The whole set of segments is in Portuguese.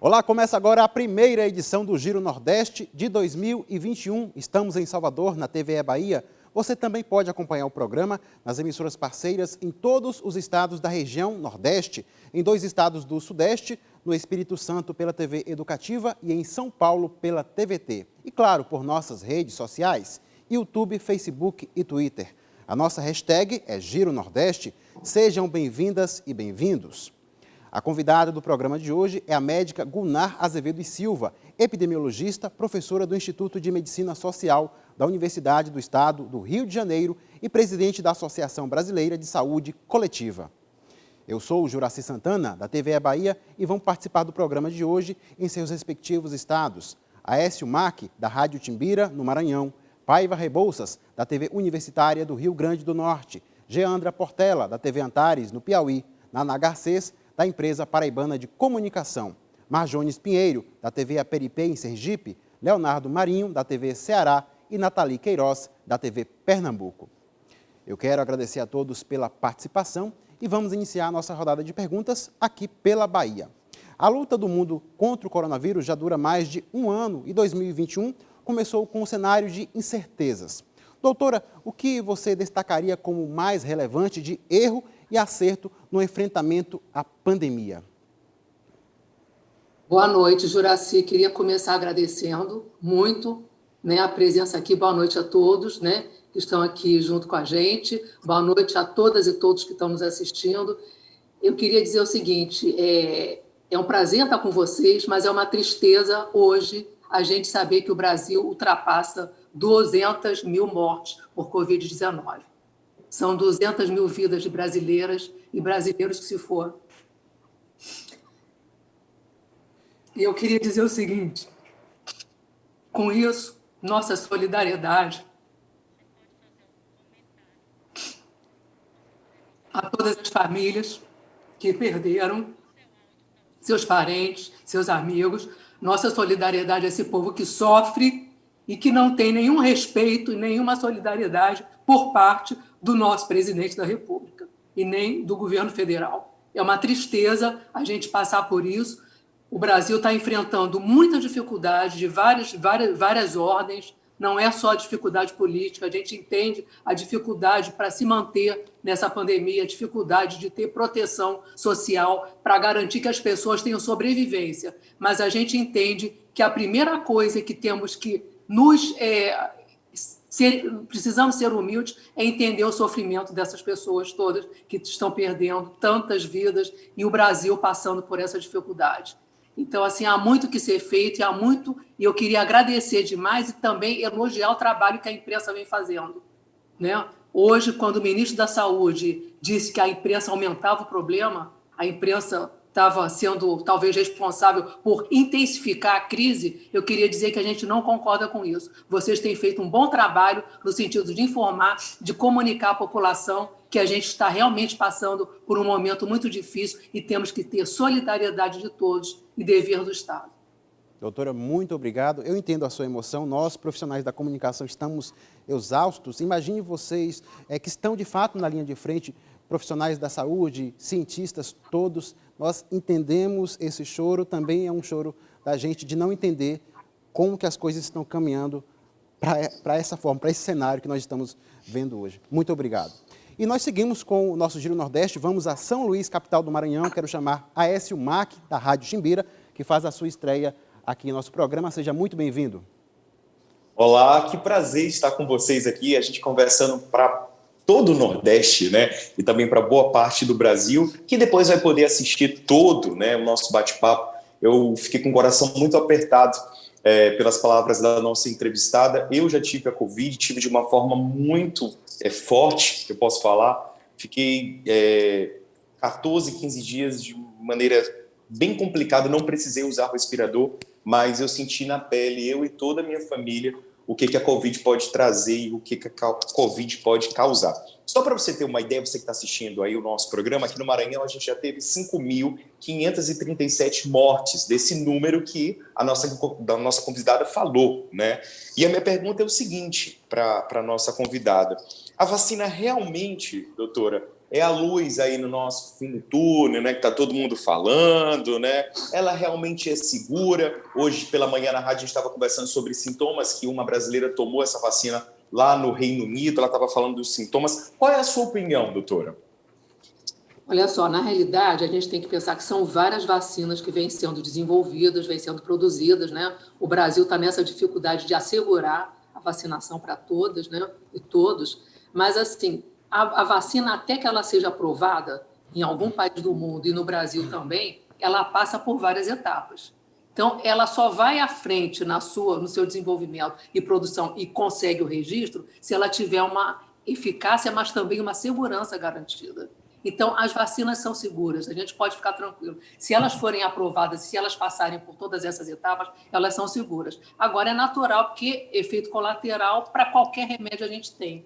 Olá, começa agora a primeira edição do Giro Nordeste de 2021. Estamos em Salvador, na TVE Bahia. Você também pode acompanhar o programa nas emissoras parceiras em todos os estados da região Nordeste, em 2 estados do Sudeste, no Espírito Santo pela TV Educativa e em São Paulo pela TVT. E claro, por nossas redes sociais, YouTube, Facebook e Twitter. A nossa hashtag é Giro Nordeste. Sejam bem-vindas e bem-vindos. A convidada do programa de hoje é a médica Gunnar Azevedo e Silva, epidemiologista, professora do Instituto de Medicina Social da Universidade do Estado do Rio de Janeiro e presidente da Associação Brasileira de Saúde Coletiva. Eu sou o Juraci Santana, da TVE Bahia, e vamos participar do programa de hoje em seus respectivos estados. Aécio Mac, da Rádio Timbira, no Maranhão, Paiva Rebouças, da TV Universitária do Rio Grande do Norte, Geandra Portela, da TV Antares, no Piauí, Naná Garcês, da empresa paraibana de comunicação, Marjones Pinheiro, da TV Aperipê, em Sergipe, Leonardo Marinho, da TV Ceará e Nathalie Queiroz, da TV Pernambuco. Eu quero agradecer a todos pela participação e vamos iniciar a nossa rodada de perguntas aqui pela Bahia. A luta do mundo contra o coronavírus já dura mais de um ano e 2021 começou com um cenário de incertezas. Doutora, o que você destacaria como mais relevante de erro e acerto no enfrentamento à pandemia? Boa noite, Juraci. Queria começar agradecendo muito, a presença aqui. Boa noite a todos, que estão aqui junto com a gente. Boa noite a todas e todos que estão nos assistindo. Eu queria dizer o seguinte, é um prazer estar com vocês, mas é uma tristeza hoje a gente saber que o Brasil ultrapassa 200 mil mortes por Covid-19. São 200 mil vidas de brasileiras e brasileiros que se foram. E eu queria dizer o seguinte, com isso, nossa solidariedade a todas as famílias que perderam seus parentes, seus amigos, nossa solidariedade a esse povo que sofre e que não tem nenhum respeito e nenhuma solidariedade por parte do nosso presidente da República e nem do governo federal. É uma tristeza a gente passar por isso. O Brasil está enfrentando muita dificuldade de várias ordens, não é só dificuldade política, a gente entende a dificuldade para se manter nessa pandemia, a dificuldade de ter proteção social para garantir que as pessoas tenham sobrevivência. Mas a gente entende que a primeira coisa que temos que precisamos ser humildes é entender o sofrimento dessas pessoas todas que estão perdendo tantas vidas e o Brasil passando por essa dificuldade. Então, assim, há muito que ser feito e eu queria agradecer demais e também elogiar o trabalho que a imprensa vem fazendo, Hoje, quando o ministro da Saúde disse que a imprensa aumentava o problema, a imprensa estava sendo talvez responsável por intensificar a crise, eu queria dizer que a gente não concorda com isso. Vocês têm feito um bom trabalho no sentido de informar, de comunicar à população que a gente está realmente passando por um momento muito difícil e temos que ter solidariedade de todos e dever do Estado. Doutora, muito obrigado. Eu entendo a sua emoção. Nós, profissionais da comunicação, estamos exaustos. Imagine vocês que estão, de fato, na linha de frente, profissionais da saúde, cientistas, todos. Nós entendemos esse choro, também é um choro da gente de não entender como que as coisas estão caminhando para essa forma, para esse cenário que nós estamos vendo hoje. Muito obrigado. E nós seguimos com o nosso Giro Nordeste, vamos a São Luís, capital do Maranhão. Quero chamar Aécio Mac, da Rádio Timbira, que faz a sua estreia aqui em nosso programa. Seja muito bem-vindo. Olá, que prazer estar com vocês aqui, a gente conversando para todo o Nordeste, e também para boa parte do Brasil, que depois vai poder assistir todo, o nosso bate-papo. Eu fiquei com o coração muito apertado pelas palavras da nossa entrevistada. Eu já tive a Covid, tive de uma forma muito forte, eu posso falar. Fiquei 14, 15 dias de maneira bem complicada, não precisei usar respirador, mas eu senti na pele, eu e toda a minha família, o que a Covid pode trazer e o que a Covid pode causar. Só para você ter uma ideia, você que está assistindo aí o nosso programa, aqui no Maranhão a gente já teve 5.537 mortes, desse número que a nossa convidada falou, E a minha pergunta é o seguinte para a nossa convidada. A vacina realmente, doutora, é a luz aí no nosso fim do túnel, né, que está todo mundo falando, né? Ela realmente é segura? Hoje, pela manhã, na rádio, a gente estava conversando sobre sintomas que uma brasileira tomou essa vacina lá no Reino Unido, ela estava falando dos sintomas. Qual é a sua opinião, doutora? Olha só, na realidade, a gente tem que pensar que são várias vacinas que vêm sendo desenvolvidas, vêm sendo produzidas, né? O Brasil está nessa dificuldade de assegurar a vacinação para todas, né? E todos. Mas, assim, a vacina, até que ela seja aprovada em algum país do mundo e no Brasil também, ela passa por várias etapas. Então, ela só vai à frente no seu desenvolvimento e produção e consegue o registro se ela tiver uma eficácia, mas também uma segurança garantida. Então, as vacinas são seguras, a gente pode ficar tranquilo. Se elas forem aprovadas, se elas passarem por todas essas etapas, elas são seguras. Agora, é natural, porque efeito colateral para qualquer remédio a gente tem.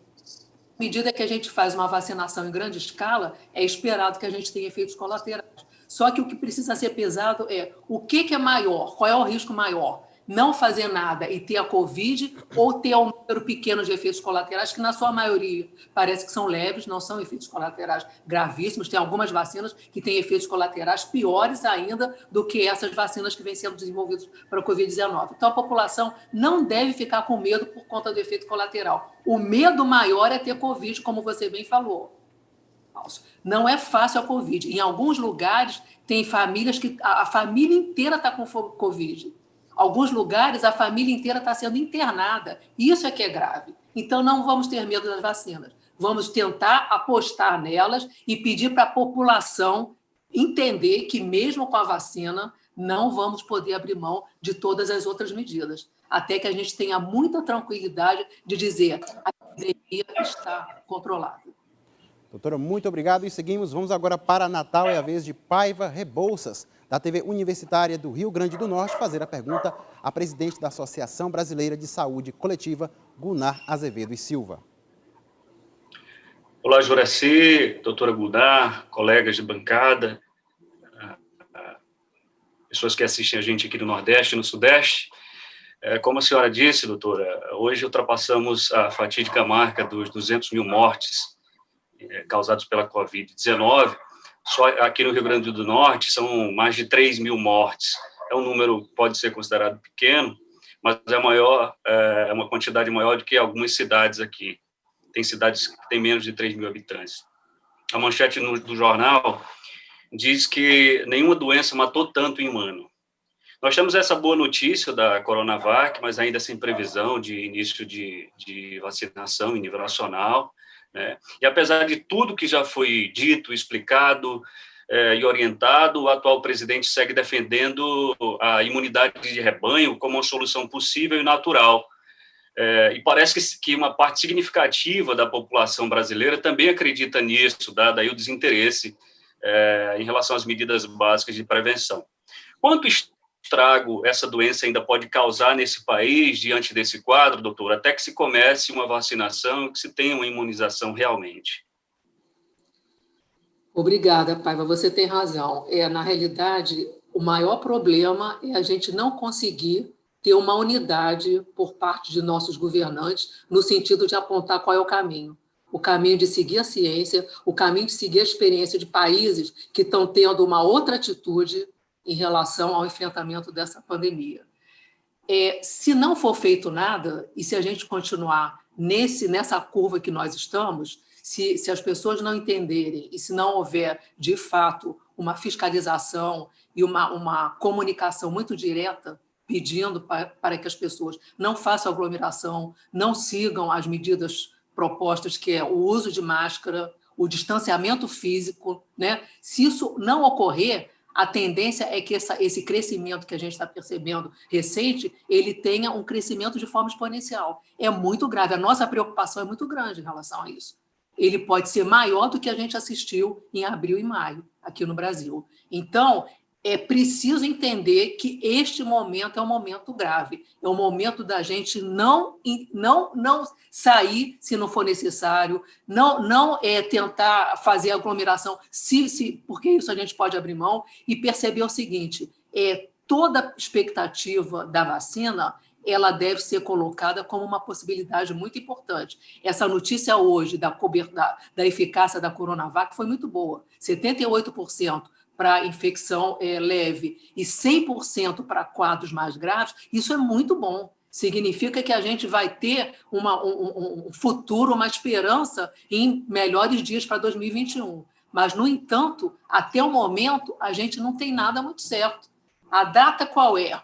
À medida que a gente faz uma vacinação em grande escala, é esperado que a gente tenha efeitos colaterais. Só que o que precisa ser pesado é o que é maior, qual é o risco maior? Não fazer nada e ter a Covid ou ter um número pequeno de efeitos colaterais, que na sua maioria parece que são leves, não são efeitos colaterais gravíssimos. Tem algumas vacinas que têm efeitos colaterais piores ainda do que essas vacinas que vêm sendo desenvolvidas para a Covid-19. Então, a população não deve ficar com medo por conta do efeito colateral. O medo maior é ter Covid, como você bem falou. Não é fácil a Covid. Em alguns lugares, tem famílias que a família inteira está com Covid. Alguns lugares, a família inteira está sendo internada. Isso é que é grave. Então, não vamos ter medo das vacinas. Vamos tentar apostar nelas e pedir para a população entender que, mesmo com a vacina, não vamos poder abrir mão de todas as outras medidas, até que a gente tenha muita tranquilidade de dizer que a epidemia está controlada. Doutora, muito obrigado e seguimos. Vamos agora para Natal, é a vez de Paiva Rebouças, da TV Universitária do Rio Grande do Norte, fazer a pergunta à presidente da Associação Brasileira de Saúde Coletiva, Gunnar Azevedo e Silva. Olá, Juraci, doutora Gunnar, colegas de bancada, pessoas que assistem a gente aqui do Nordeste e no Sudeste. Como a senhora disse, doutora, hoje ultrapassamos a fatídica marca dos 200 mil mortes causados pela Covid-19. Só aqui no Rio Grande do Norte são mais de 3 mil mortes. É um número que pode ser considerado pequeno, mas é uma quantidade maior do que algumas cidades aqui. Tem cidades que têm menos de 3 mil habitantes. A manchete do jornal diz que nenhuma doença matou tanto em um ano. Nós temos essa boa notícia da Coronavac, mas ainda sem previsão de início de vacinação em nível nacional, né? E apesar de tudo que já foi dito, explicado e orientado, o atual presidente segue defendendo a imunidade de rebanho como uma solução possível e natural. E parece que uma parte significativa da população brasileira também acredita nisso, dado aí o desinteresse em relação às medidas básicas de prevenção. Quanto estrago essa doença ainda pode causar nesse país diante desse quadro, doutor, até que se comece uma vacinação, que se tenha uma imunização realmente? Obrigada, Paiva, você tem razão. Na realidade, o maior problema é a gente não conseguir ter uma unidade por parte de nossos governantes no sentido de apontar qual é o caminho de seguir a ciência, o caminho de seguir a experiência de países que estão tendo uma outra atitude em relação ao enfrentamento dessa pandemia. Se não for feito nada, e se a gente continuar nessa curva que nós estamos, se as pessoas não entenderem e se não houver, de fato, uma fiscalização e uma comunicação muito direta, pedindo para que as pessoas não façam aglomeração, não sigam as medidas propostas, que é o uso de máscara, o distanciamento físico, né? Se isso não ocorrer, a tendência é que esse crescimento que a gente está percebendo recente, ele tenha um crescimento de forma exponencial. É muito grave, a nossa preocupação é muito grande em relação a isso. Ele pode ser maior do que a gente assistiu em abril e maio, aqui no Brasil. Então, é preciso entender que este momento é um momento grave, é um momento da gente não sair se não for necessário, não tentar fazer aglomeração, porque isso a gente pode abrir mão, e perceber o seguinte, toda expectativa da vacina ela deve ser colocada como uma possibilidade muito importante. Essa notícia hoje da eficácia da Coronavac foi muito boa. 78% para infecção leve e 100% para quadros mais graves, isso é muito bom. Significa que a gente vai ter um futuro, uma esperança em melhores dias para 2021. Mas, no entanto, até o momento, a gente não tem nada muito certo. A data qual é?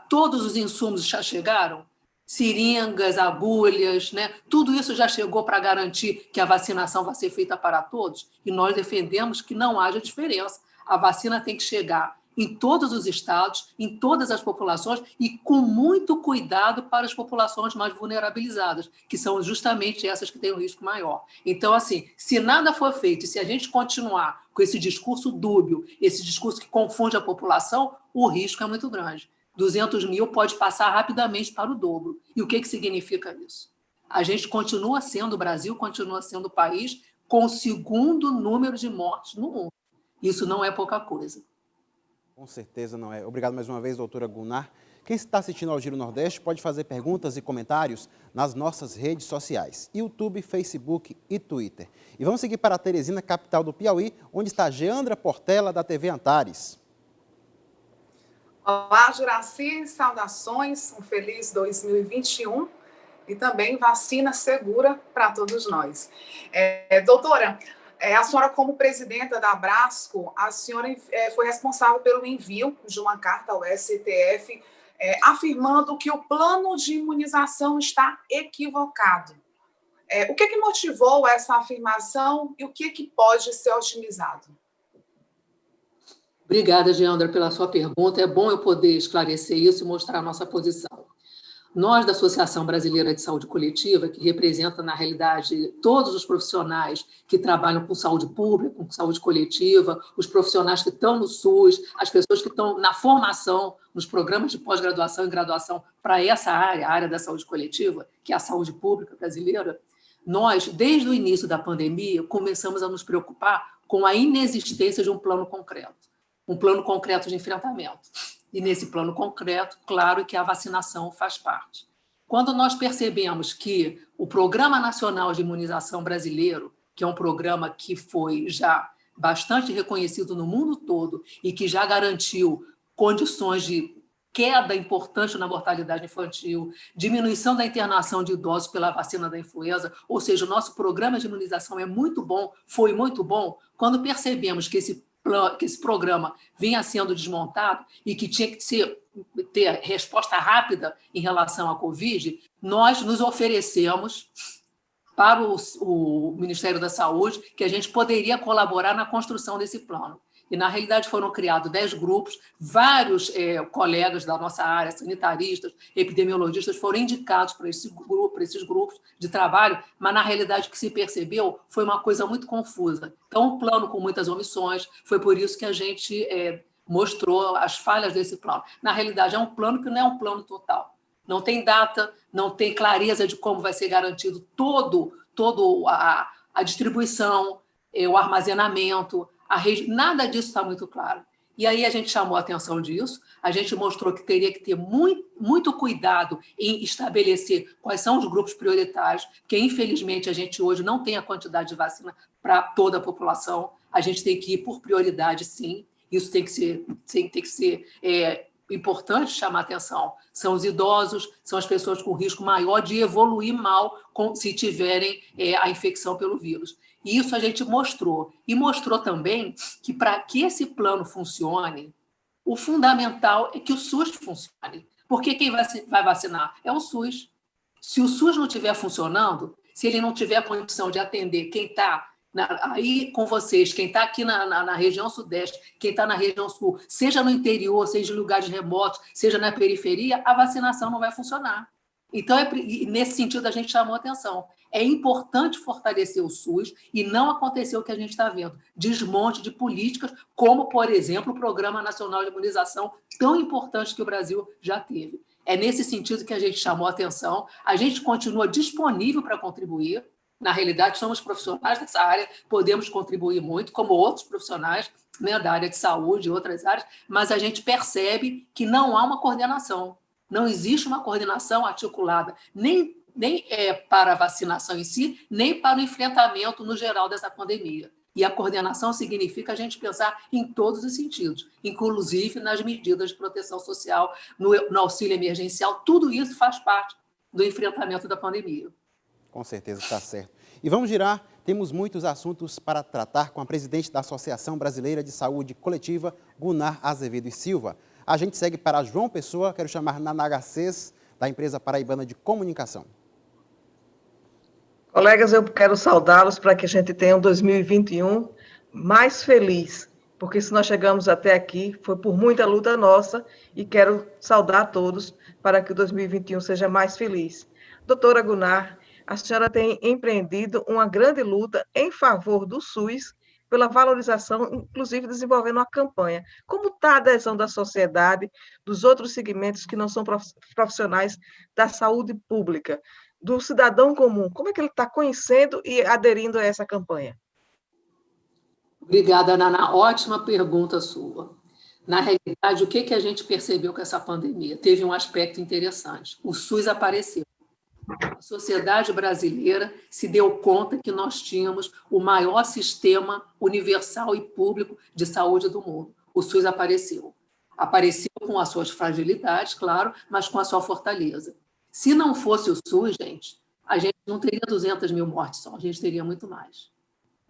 Todos os insumos já chegaram? Seringas, agulhas, né? Tudo isso já chegou para garantir que a vacinação vai ser feita para todos? E nós defendemos que não haja diferença. A vacina tem que chegar em todos os estados, em todas as populações e com muito cuidado para as populações mais vulnerabilizadas, que são justamente essas que têm um risco maior. Então, assim, se nada for feito, se a gente continuar com esse discurso dúbio, esse discurso que confunde a população, o risco é muito grande. 200 mil pode passar rapidamente para o dobro. E o que significa isso? A gente continua sendo, o Brasil continua sendo o país com o segundo número de mortes no mundo. Isso não é pouca coisa. Com certeza não é. Obrigado mais uma vez, doutora Gunnar. Quem está assistindo ao Giro Nordeste pode fazer perguntas e comentários nas nossas redes sociais, YouTube, Facebook e Twitter. E vamos seguir para Teresina, capital do Piauí, onde está Geandra Portela, da TV Antares. Olá, Juraci, saudações, um feliz 2021 e também vacina segura para todos nós. Doutora, a senhora, como presidenta da Abrasco, a senhora foi responsável pelo envio de uma carta ao STF afirmando que o plano de imunização está equivocado. O que motivou essa afirmação e o que pode ser otimizado? Obrigada, Geandra, pela sua pergunta. É bom eu poder esclarecer isso e mostrar a nossa posição. Nós, da Associação Brasileira de Saúde Coletiva, que representa, na realidade, todos os profissionais que trabalham com saúde pública, com saúde coletiva, os profissionais que estão no SUS, as pessoas que estão na formação, nos programas de pós-graduação e graduação para essa área, a área da saúde coletiva, que é a saúde pública brasileira, nós, desde o início da pandemia, começamos a nos preocupar com a inexistência de um plano concreto de enfrentamento. E nesse plano concreto, claro que a vacinação faz parte. Quando nós percebemos que o Programa Nacional de Imunização Brasileiro, que é um programa que foi já bastante reconhecido no mundo todo e que já garantiu condições de queda importante na mortalidade infantil, diminuição da internação de idosos pela vacina da influenza, ou seja, o nosso programa de imunização é muito bom, foi muito bom, quando percebemos que esse programa vinha sendo desmontado e que tinha que ter resposta rápida em relação à Covid, nós nos oferecemos para o Ministério da Saúde que a gente poderia colaborar na construção desse plano. E, na realidade, foram criados 10 grupos, vários colegas da nossa área, sanitaristas, epidemiologistas, foram indicados para esses grupos de trabalho, mas, na realidade, o que se percebeu foi uma coisa muito confusa. Então, um plano com muitas omissões, foi por isso que a gente mostrou as falhas desse plano. Na realidade, é um plano que não é um plano total. Não tem data, não tem clareza de como vai ser garantido todo a distribuição, o armazenamento, a rede, nada disso está muito claro. E aí a gente chamou a atenção disso, a gente mostrou que teria que ter muito cuidado em estabelecer quais são os grupos prioritários, porque, infelizmente, a gente hoje não tem a quantidade de vacina para toda a população, a gente tem que ir por prioridade, sim, isso tem que ser importante chamar a atenção. São os idosos, são as pessoas com risco maior de evoluir mal se tiverem a infecção pelo vírus. E isso a gente mostrou. E mostrou também que, para que esse plano funcione, o fundamental é que o SUS funcione. Porque quem vai vacinar é o SUS. Se o SUS não estiver funcionando, se ele não tiver a condição de atender quem está aí com vocês, quem está aqui na região sudeste, quem está na região sul, seja no interior, seja em lugares remotos, seja na periferia, a vacinação não vai funcionar. Então, nesse sentido, a gente chamou atenção. É importante fortalecer o SUS e não acontecer o que a gente está vendo, desmonte de políticas, como, por exemplo, o Programa Nacional de Imunização, tão importante que o Brasil já teve. É nesse sentido que a gente chamou atenção. A gente continua disponível para contribuir. Na realidade, somos profissionais dessa área, podemos contribuir muito, como outros profissionais, né, da área de saúde e outras áreas, mas a gente percebe que não há uma coordenação. Não existe uma coordenação articulada, nem para a vacinação em si, nem para o enfrentamento no geral dessa pandemia. E a coordenação significa a gente pensar em todos os sentidos, inclusive nas medidas de proteção social, no auxílio emergencial, tudo isso faz parte do enfrentamento da pandemia. Com certeza está certo. E vamos girar, temos muitos assuntos para tratar com a presidente da Associação Brasileira de Saúde Coletiva, Gunnar Azevedo e Silva. A gente segue para João Pessoa, quero chamar Naná Garcês, da empresa paraibana de comunicação. Colegas, eu quero saudá-los para que a gente tenha um 2021 mais feliz, porque se nós chegamos até aqui, foi por muita luta nossa, e quero saudar a todos para que o 2021 seja mais feliz. Doutora Gunnar, a senhora tem empreendido uma grande luta em favor do SUS, pela valorização, inclusive desenvolvendo uma campanha. Como está a adesão da sociedade, dos outros segmentos que não são profissionais da saúde pública, do cidadão comum? Como é que ele está conhecendo e aderindo a essa campanha? Obrigada, Naná. Ótima pergunta sua. Na realidade, o que a gente percebeu com essa pandemia? Teve um aspecto interessante. O SUS apareceu. A sociedade brasileira se deu conta que nós tínhamos o maior sistema universal e público de saúde do mundo. O SUS apareceu. Apareceu com as suas fragilidades, claro, mas com a sua fortaleza. Se não fosse o SUS, a gente não teria 200 mil mortes só, a gente teria muito mais,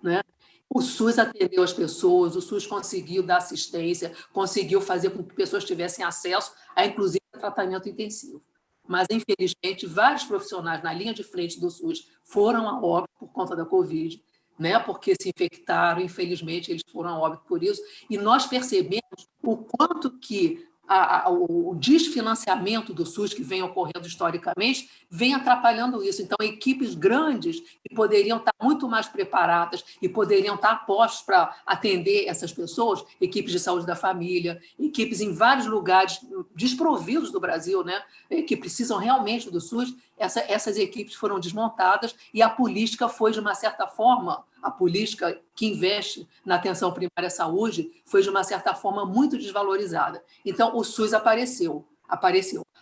né? O SUS atendeu as pessoas, o SUS conseguiu dar assistência, conseguiu fazer com que pessoas tivessem acesso a, inclusive, tratamento intensivo. Mas, infelizmente, vários profissionais na linha de frente do SUS foram a óbito por conta da Covid, né? Porque se infectaram, infelizmente, eles foram a óbito por isso. E nós percebemos o quanto que o desfinanciamento do SUS que vem ocorrendo historicamente vem atrapalhando isso. Então, equipes grandes que poderiam estar muito mais preparadas e poderiam estar postas para atender essas pessoas, equipes de saúde da família, equipes em vários lugares desprovidos do Brasil, né, que precisam realmente do SUS, essas equipes foram desmontadas e a política foi, de uma certa forma, a política que investe na atenção primária à saúde foi, de uma certa forma, muito desvalorizada. Então, o SUS apareceu.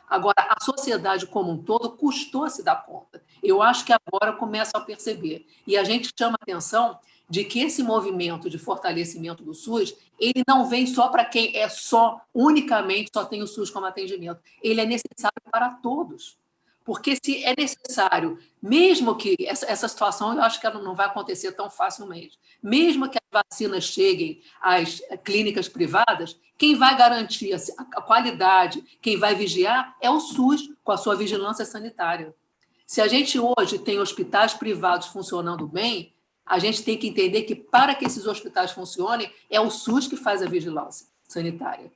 Agora, a sociedade como um todo custou a se dar conta. Eu acho que agora começam a perceber. E a gente chama a atenção de que esse movimento de fortalecimento do SUS, ele não vem só para quem unicamente só tem o SUS como atendimento. Ele é necessário para todos. Porque se é necessário, mesmo que essa situação, eu acho que ela não vai acontecer tão facilmente, mesmo que as vacinas cheguem às clínicas privadas, quem vai garantir a qualidade, quem vai vigiar é o SUS, com a sua vigilância sanitária. Se a gente hoje tem hospitais privados funcionando bem, a gente tem que entender que, para que esses hospitais funcionem, é o SUS que faz a vigilância sanitária.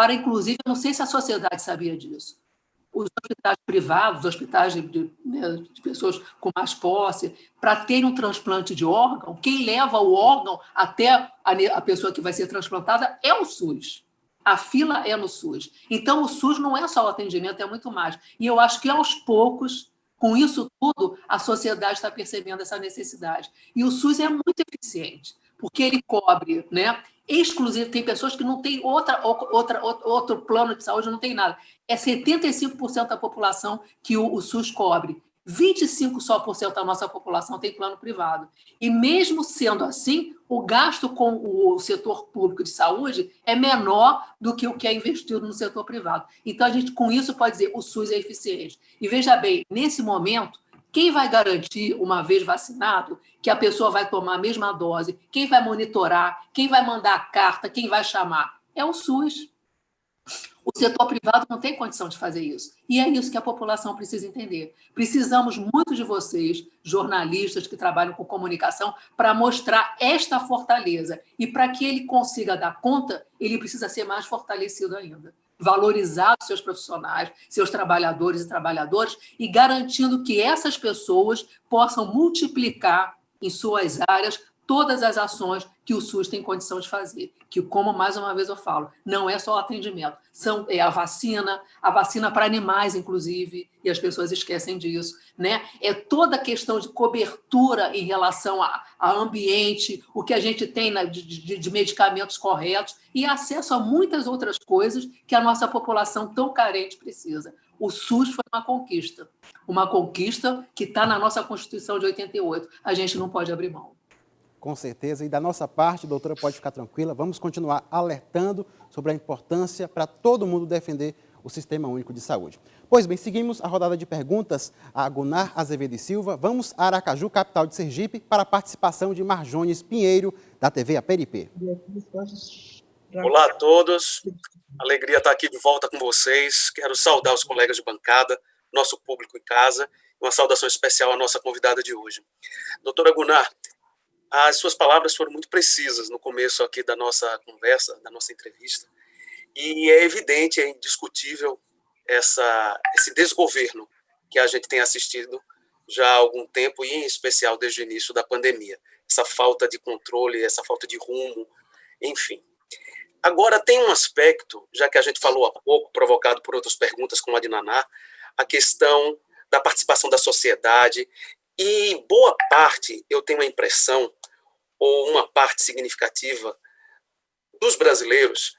Inclusive, eu não sei se a sociedade sabia disso, os hospitais privados, hospitais de pessoas com mais posse, para ter um transplante de órgão, quem leva o órgão até a pessoa que vai ser transplantada é o SUS. A fila é no SUS. Então, o SUS não é só o atendimento, é muito mais. E eu acho que, aos poucos, com isso tudo, a sociedade está percebendo essa necessidade. E o SUS é muito eficiente, porque ele cobre, né, exclusivo, tem pessoas que não têm outro plano de saúde, não tem nada. É 75% da população que o SUS cobre. 25% só da nossa população tem plano privado. E mesmo sendo assim, o gasto com o setor público de saúde é menor do que o que é investido no setor privado. Então, a gente, com isso, pode dizer que o SUS é eficiente. E veja bem, nesse momento, quem vai garantir, uma vez vacinado, que a pessoa vai tomar a mesma dose? Quem vai monitorar? Quem vai mandar a carta? Quem vai chamar? É o SUS. O setor privado não tem condição de fazer isso. E é isso que a população precisa entender. Precisamos muito de vocês, jornalistas que trabalham com comunicação, para mostrar esta fortaleza. E para que ele consiga dar conta, ele precisa ser mais fortalecido ainda. Valorizar os seus profissionais, seus trabalhadores e trabalhadoras, e garantindo que essas pessoas possam multiplicar em suas áreas todas as ações que o SUS tem condição de fazer, que, como mais uma vez eu falo, não é só o atendimento, é a vacina para animais, inclusive, e as pessoas esquecem disso, né? É toda a questão de cobertura em relação a ambiente, o que a gente tem de medicamentos corretos e acesso a muitas outras coisas que a nossa população tão carente precisa. O SUS foi uma conquista que está na nossa Constituição de 88. A gente não pode abrir mão. Com certeza. E da nossa parte, doutora, pode ficar tranquila, vamos continuar alertando sobre a importância para todo mundo defender o Sistema Único de Saúde. Pois bem, seguimos a rodada de perguntas a Gunnar Azevedo e Silva. Vamos a Aracaju, capital de Sergipe, para a participação de Marjones Pinheiro, da TV APRP. Olá a todos, alegria estar aqui de volta com vocês. Quero saudar os colegas de bancada, nosso público em casa, uma saudação especial à nossa convidada de hoje. Doutora Gunnar, as suas palavras foram muito precisas no começo aqui da nossa conversa, da nossa entrevista, e é evidente, é indiscutível esse desgoverno que a gente tem assistido já há algum tempo, e em especial desde o início da pandemia. Essa falta de controle, essa falta de rumo, enfim. Agora, tem um aspecto, já que a gente falou há pouco, provocado por outras perguntas, como a de Naná, a questão da participação da sociedade, e boa parte, eu tenho a impressão, ou uma parte significativa dos brasileiros,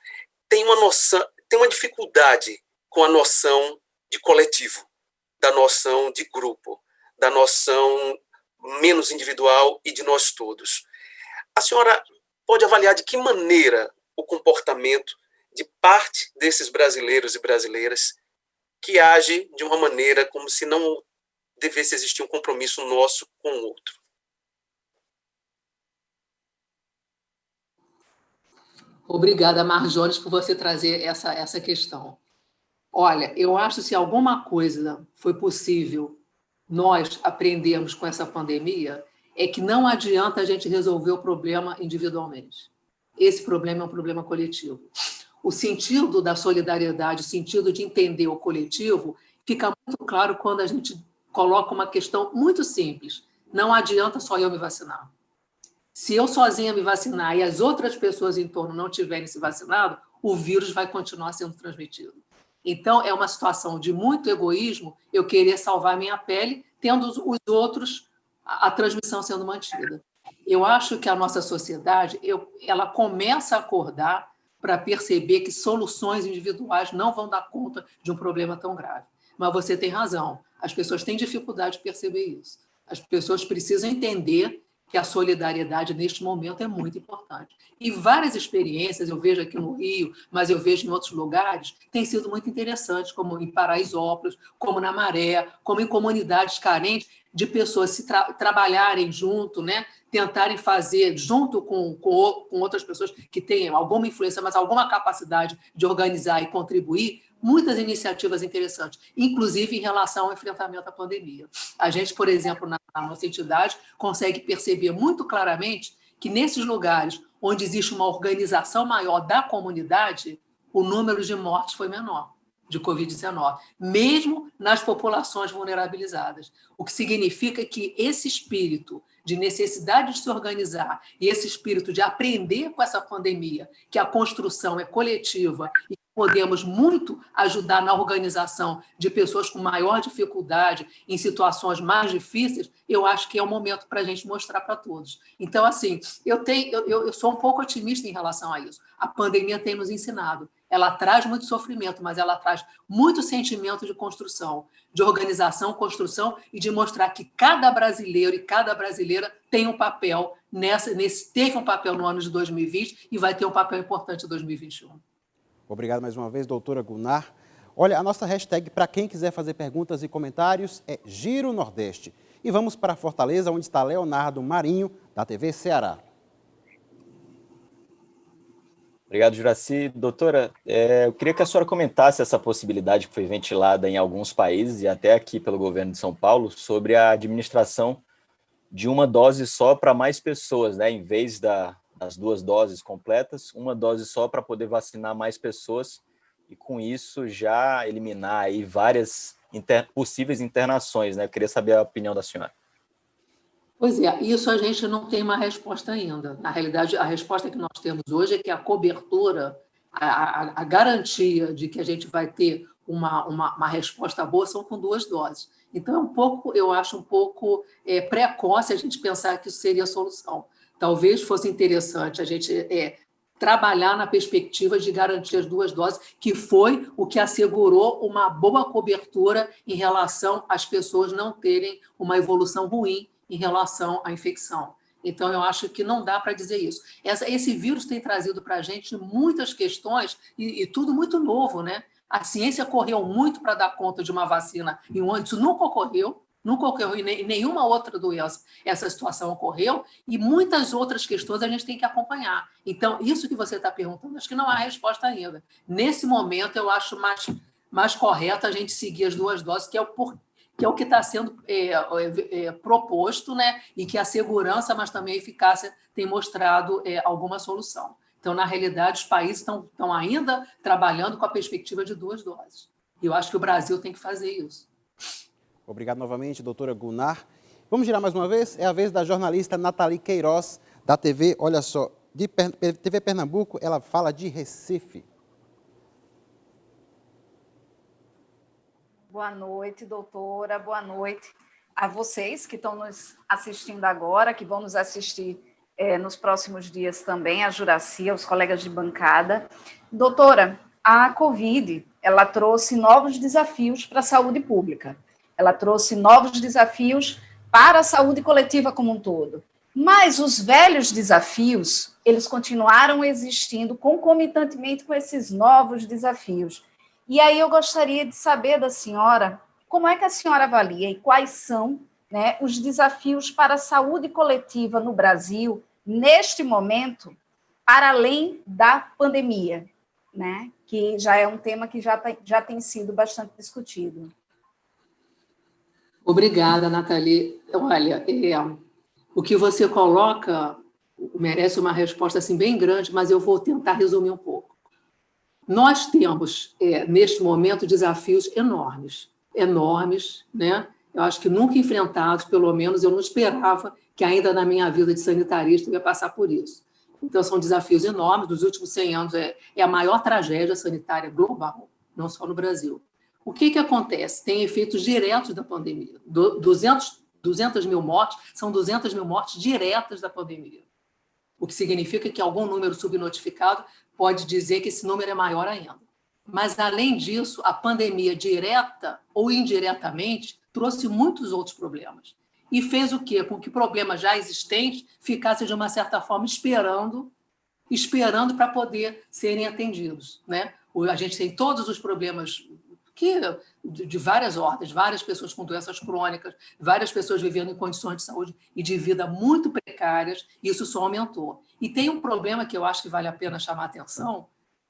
tem uma dificuldade com a noção de coletivo, da noção de grupo, da noção menos individual e de nós todos. A senhora pode avaliar de que maneira o comportamento de parte desses brasileiros e brasileiras que age de uma maneira como se não devesse existir um compromisso nosso com o outro. Obrigada, Marjones, por você trazer essa questão. Olha, eu acho que se alguma coisa foi possível nós aprendermos com essa pandemia, é que não adianta a gente resolver o problema individualmente. Esse problema é um problema coletivo. O sentido da solidariedade, o sentido de entender o coletivo, fica muito claro quando a gente coloca uma questão muito simples. Não adianta só eu me vacinar. Se eu sozinha me vacinar e as outras pessoas em torno não tiverem se vacinado, o vírus vai continuar sendo transmitido. Então, é uma situação de muito egoísmo eu querer salvar minha pele, tendo os outros, a transmissão sendo mantida. Eu acho que a nossa sociedade ela começa a acordar para perceber que soluções individuais não vão dar conta de um problema tão grave. Mas você tem razão, as pessoas têm dificuldade de perceber isso. As pessoas precisam entender que a solidariedade, neste momento, é muito importante. E várias experiências, eu vejo aqui no Rio, mas eu vejo em outros lugares, têm sido muito interessantes, como em Paraisópolis, como na Maré, como em comunidades carentes, de pessoas se trabalharem junto, né? Tentarem fazer, junto com outras pessoas que tenham alguma influência, mas alguma capacidade de organizar e contribuir, muitas iniciativas interessantes, inclusive em relação ao enfrentamento à pandemia. A gente, por exemplo, na nossa entidade, consegue perceber muito claramente que nesses lugares onde existe uma organização maior da comunidade, o número de mortes foi menor, de Covid-19, mesmo nas populações vulnerabilizadas. O que significa que esse espírito de necessidade de se organizar e esse espírito de aprender com essa pandemia, que a construção é coletiva e podemos muito ajudar na organização de pessoas com maior dificuldade, em situações mais difíceis, eu acho que é o momento para a gente mostrar para todos. Então, assim, eu sou um pouco otimista em relação a isso. A pandemia tem nos ensinado. Ela traz muito sofrimento, mas ela traz muito sentimento de construção, de organização, construção e de mostrar que cada brasileiro e cada brasileira tem um papel teve um papel no ano de 2020 e vai ter um papel importante em 2021. Obrigado mais uma vez, doutora Gunnar. Olha, a nossa hashtag para quem quiser fazer perguntas e comentários é Giro Nordeste. E vamos para Fortaleza, onde está Leonardo Marinho, da TV Ceará. Obrigado, Juraci. Doutora, eu queria que a senhora comentasse essa possibilidade que foi ventilada em alguns países e até aqui pelo governo de São Paulo sobre a administração de uma dose só para mais pessoas, né? Em vez das 2 doses completas, uma dose só para poder vacinar mais pessoas e, com isso, já eliminar aí várias possíveis internações, né? Eu queria saber a opinião da senhora. Pois é, isso a gente não tem uma resposta ainda. Na realidade, a resposta que nós temos hoje é que a cobertura, a garantia de que a gente vai ter uma resposta boa são com 2 doses. Então, eu acho um pouco precoce a gente pensar que isso seria a solução. Talvez fosse interessante a gente trabalhar na perspectiva de garantir as 2 doses, que foi o que assegurou uma boa cobertura em relação às pessoas não terem uma evolução ruim em relação à infecção. Então, eu acho que não dá para dizer isso. Esse vírus tem trazido para a gente muitas questões e tudo muito novo, né? A ciência correu muito para dar conta de uma vacina em um ano, isso nunca ocorreu em nenhuma outra doença essa situação ocorreu, e muitas outras questões a gente tem que acompanhar. Então, isso que você está perguntando, acho que não há resposta ainda. Nesse momento, eu acho mais correto a gente seguir as 2 doses, que é o que está sendo proposto, né? E que a segurança, mas também a eficácia, tem mostrado alguma solução. Então, na realidade, os países estão ainda trabalhando com a perspectiva de 2 doses. E eu acho que o Brasil tem que fazer isso. Obrigado novamente, doutora Gunnar. Vamos girar mais uma vez? É a vez da jornalista Nathalie Queiroz, da TV, olha só, de TV Pernambuco, ela fala de Recife. Boa noite, doutora. Boa noite a vocês que estão nos assistindo agora, que vão nos assistir nos próximos dias também, a Juraci, os colegas de bancada. Doutora, a Covid, ela trouxe novos desafios para a saúde pública. Ela trouxe novos desafios para a saúde coletiva como um todo. Mas os velhos desafios, eles continuaram existindo concomitantemente com esses novos desafios. E aí eu gostaria de saber da senhora, como é que a senhora avalia e quais são, né, os desafios para a saúde coletiva no Brasil, neste momento, para além da pandemia, né, que já é um tema que já tem sido bastante discutido. Obrigada, Nathalie. Olha, o que você coloca merece uma resposta assim, bem grande, mas eu vou tentar resumir um pouco. Nós temos, neste momento, desafios enormes, né? Eu acho que nunca enfrentados, pelo menos eu não esperava que ainda na minha vida de sanitarista eu ia passar por isso. Então, são desafios enormes. Nos últimos 100 anos é a maior tragédia sanitária global, não só no Brasil. O que acontece? Tem efeitos diretos da pandemia. 200 mil mortes são 200 mil mortes diretas da pandemia, o que significa que algum número subnotificado pode dizer que esse número é maior ainda. Mas, além disso, a pandemia, direta ou indiretamente, trouxe muitos outros problemas. E fez o quê? Com que problemas já existentes ficassem, de uma certa forma, esperando para poder serem atendidos, né? A gente tem todos os problemas de várias ordens, várias pessoas com doenças crônicas, várias pessoas vivendo em condições de saúde e de vida muito precárias, e isso só aumentou. E tem um problema que eu acho que vale a pena chamar a atenção,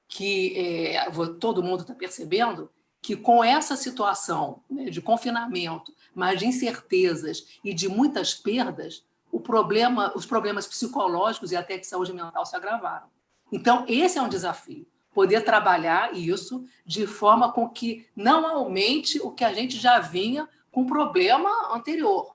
que todo mundo está percebendo, que com essa situação, né, de confinamento, mas de incertezas e de muitas perdas, os problemas psicológicos e até de saúde mental se agravaram. Então, esse é um desafio. Poder trabalhar isso de forma com que não aumente o que a gente já vinha com problema anterior.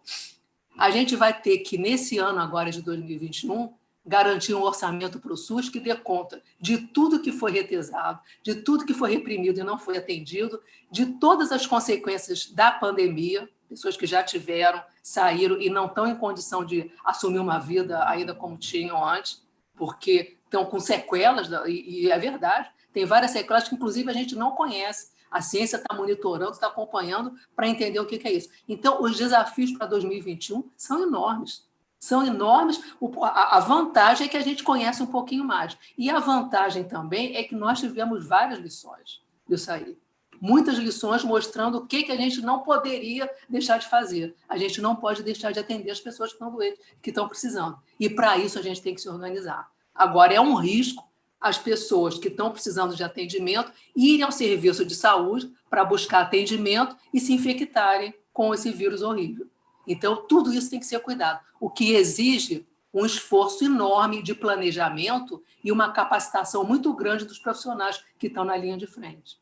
A gente vai ter que, nesse ano agora de 2021, garantir um orçamento para o SUS que dê conta de tudo que foi retesado, de tudo que foi reprimido e não foi atendido, de todas as consequências da pandemia, pessoas que já tiveram, saíram e não estão em condição de assumir uma vida ainda como tinham antes, porque estão com sequelas, e é verdade, tem várias sequelas que, inclusive, a gente não conhece. A ciência está monitorando, está acompanhando para entender o que é isso. Então, os desafios para 2021 são enormes. São enormes. A vantagem é que a gente conhece um pouquinho mais. E a vantagem também é que nós tivemos várias lições disso aí. Muitas lições mostrando o que a gente não poderia deixar de fazer. A gente não pode deixar de atender as pessoas que estão doentes, que estão precisando. E, para isso, a gente tem que se organizar. Agora, é um risco as pessoas que estão precisando de atendimento irem ao serviço de saúde para buscar atendimento e se infectarem com esse vírus horrível. Então, tudo isso tem que ser cuidado, o que exige um esforço enorme de planejamento e uma capacitação muito grande dos profissionais que estão na linha de frente.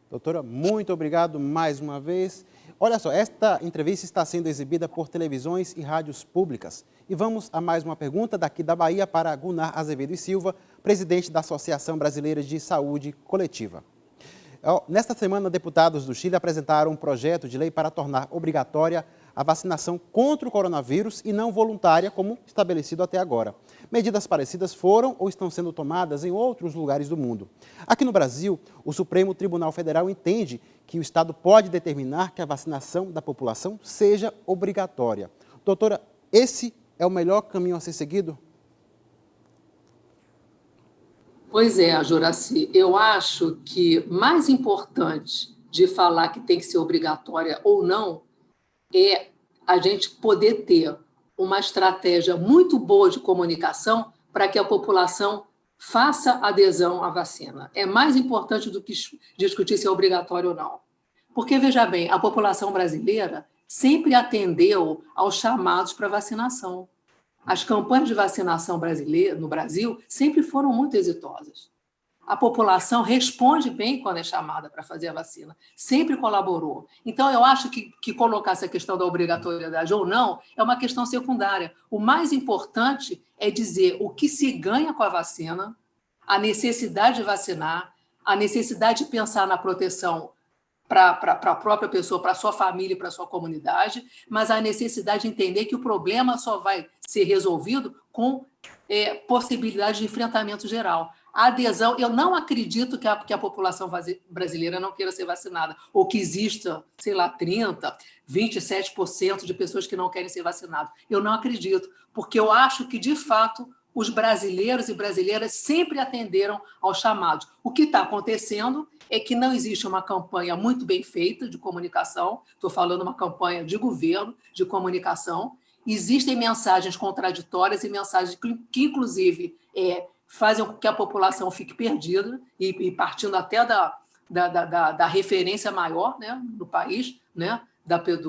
Doutora, muito obrigado mais uma vez. Olha só, esta entrevista está sendo exibida por televisões e rádios públicas. E vamos a mais uma pergunta daqui da Bahia para Gunnar Azevedo e Silva, presidente da Associação Brasileira de Saúde Coletiva. Nesta semana, deputados do Chile apresentaram um projeto de lei para tornar obrigatória a vacinação contra o coronavírus e não voluntária, como estabelecido até agora. Medidas parecidas foram ou estão sendo tomadas em outros lugares do mundo. Aqui no Brasil, o Supremo Tribunal Federal entende que o Estado pode determinar que a vacinação da população seja obrigatória. Doutora, esse é o melhor caminho a ser seguido? Pois é, Juraci, eu acho que mais importante de falar que tem que ser obrigatória ou não é a gente poder ter uma estratégia muito boa de comunicação para que a população faça adesão à vacina. É mais importante do que discutir se é obrigatório ou não. Porque, veja bem, a população brasileira sempre atendeu aos chamados para vacinação. As campanhas de vacinação brasileira, no Brasil sempre foram muito exitosas. A população responde bem quando é chamada para fazer a vacina, sempre colaborou. Então, eu acho que colocar essa questão da obrigatoriedade ou não é uma questão secundária. O mais importante é dizer o que se ganha com a vacina, a necessidade de vacinar, a necessidade de pensar na proteção para a própria pessoa, para a sua família e para a sua comunidade, mas a necessidade de entender que o problema só vai ser resolvido com possibilidade de enfrentamento geral. A adesão, eu não acredito que a população brasileira não queira ser vacinada, ou que exista, sei lá, 30%, 27% de pessoas que não querem ser vacinadas. Eu não acredito, porque eu acho que, de fato, os brasileiros e brasileiras sempre atenderam aos chamados. O que está acontecendo é que não existe uma campanha muito bem feita de comunicação, estou falando uma campanha de governo, de comunicação. Existem mensagens contraditórias e mensagens que inclusive, fazem com que a população fique perdida, e partindo até da referência maior, né, do país, né,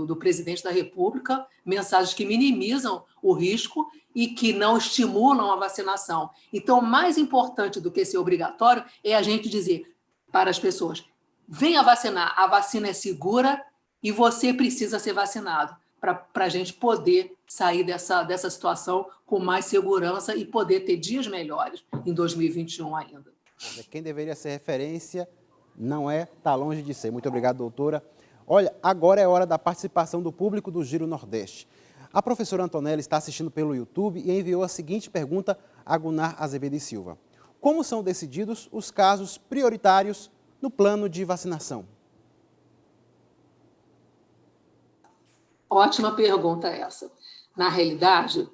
do presidente da República, mensagens que minimizam o risco e que não estimulam a vacinação. Então, mais importante do que ser obrigatório é a gente dizer para as pessoas: venha vacinar, a vacina é segura e você precisa ser vacinado, para a gente poder sair dessa situação com mais segurança e poder ter dias melhores em 2021 ainda. Quem deveria ser referência não está longe de ser. Muito obrigado, doutora. Olha, agora é hora da participação do público do Giro Nordeste. A professora Antonella está assistindo pelo YouTube e enviou a seguinte pergunta a Gunnar Azevedo e Silva: como são decididos os casos prioritários no plano de vacinação? Ótima pergunta essa. Na realidade,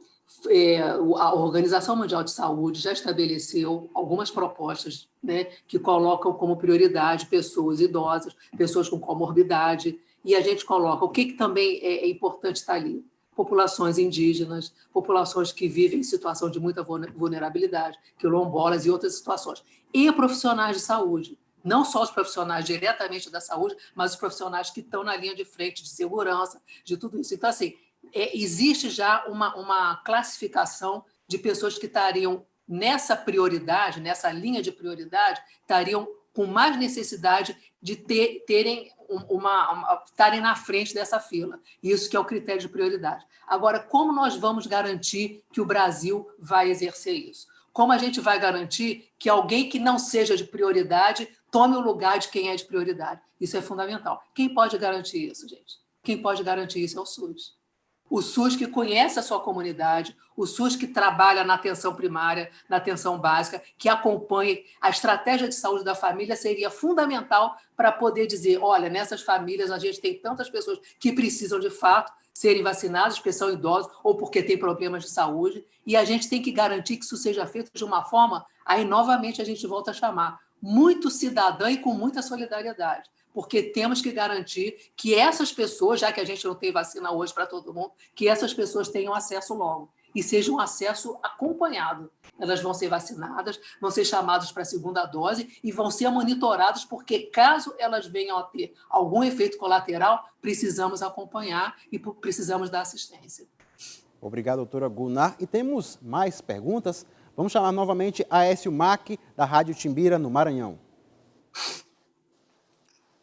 a Organização Mundial de Saúde já estabeleceu algumas propostas, né, que colocam como prioridade pessoas idosas, pessoas com comorbidade, e a gente coloca o que também é importante estar ali: populações indígenas, populações que vivem em situação de muita vulnerabilidade, quilombolas e outras situações, e profissionais de saúde. Não só os profissionais diretamente da saúde, mas os profissionais que estão na linha de frente de segurança, de tudo isso. Então, assim, existe já uma classificação de pessoas que estariam nessa prioridade, nessa linha de prioridade, estariam com mais necessidade de estarem na frente dessa fila. Isso que é o critério de prioridade. Agora, como nós vamos garantir que o Brasil vai exercer isso? Como a gente vai garantir que alguém que não seja de prioridade tome o lugar de quem é de prioridade? Isso é fundamental. Quem pode garantir isso, gente? Quem pode garantir isso é o SUS. O SUS que conhece a sua comunidade, o SUS que trabalha na atenção primária, na atenção básica, que acompanha. A estratégia de saúde da família seria fundamental para poder dizer: olha, nessas famílias a gente tem tantas pessoas que precisam, de fato, serem vacinadas, porque são idosos ou porque têm problemas de saúde, e a gente tem que garantir que isso seja feito de uma forma, aí novamente a gente volta a chamar, muito cidadã e com muita solidariedade, porque temos que garantir que essas pessoas, já que a gente não tem vacina hoje para todo mundo, que essas pessoas tenham acesso logo, e seja um acesso acompanhado. Elas vão ser vacinadas, vão ser chamadas para a segunda dose e vão ser monitoradas, porque caso elas venham a ter algum efeito colateral, precisamos acompanhar e precisamos dar assistência. Obrigado, doutora Gunnar. E temos mais perguntas. Vamos chamar novamente Aécio Mac, da Rádio Timbira, no Maranhão.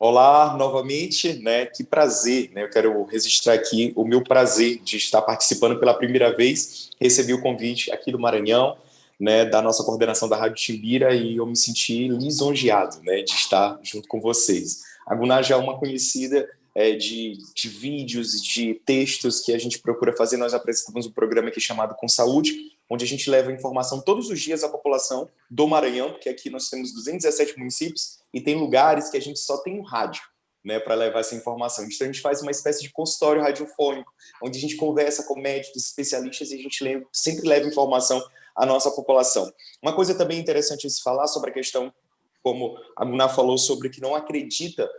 Olá, novamente, né? Que prazer, né? Eu quero registrar aqui o meu prazer de estar participando pela primeira vez. Recebi o convite aqui do Maranhão, né? Da nossa coordenação da Rádio Timbira e eu me senti lisonjeado, né? De estar junto com vocês. A Guná já é uma conhecida de vídeos e de textos que a gente procura fazer. Nós apresentamos um programa aqui chamado Com Saúde, onde a gente leva informação todos os dias à população do Maranhão, porque aqui nós temos 217 municípios e tem lugares que a gente só tem um rádio, né, para levar essa informação. Então a gente faz uma espécie de consultório radiofônico, onde a gente conversa com médicos, especialistas e a gente sempre leva informação à nossa população. Uma coisa também interessante de se falar sobre a questão, como a Guná falou, sobre que não acredita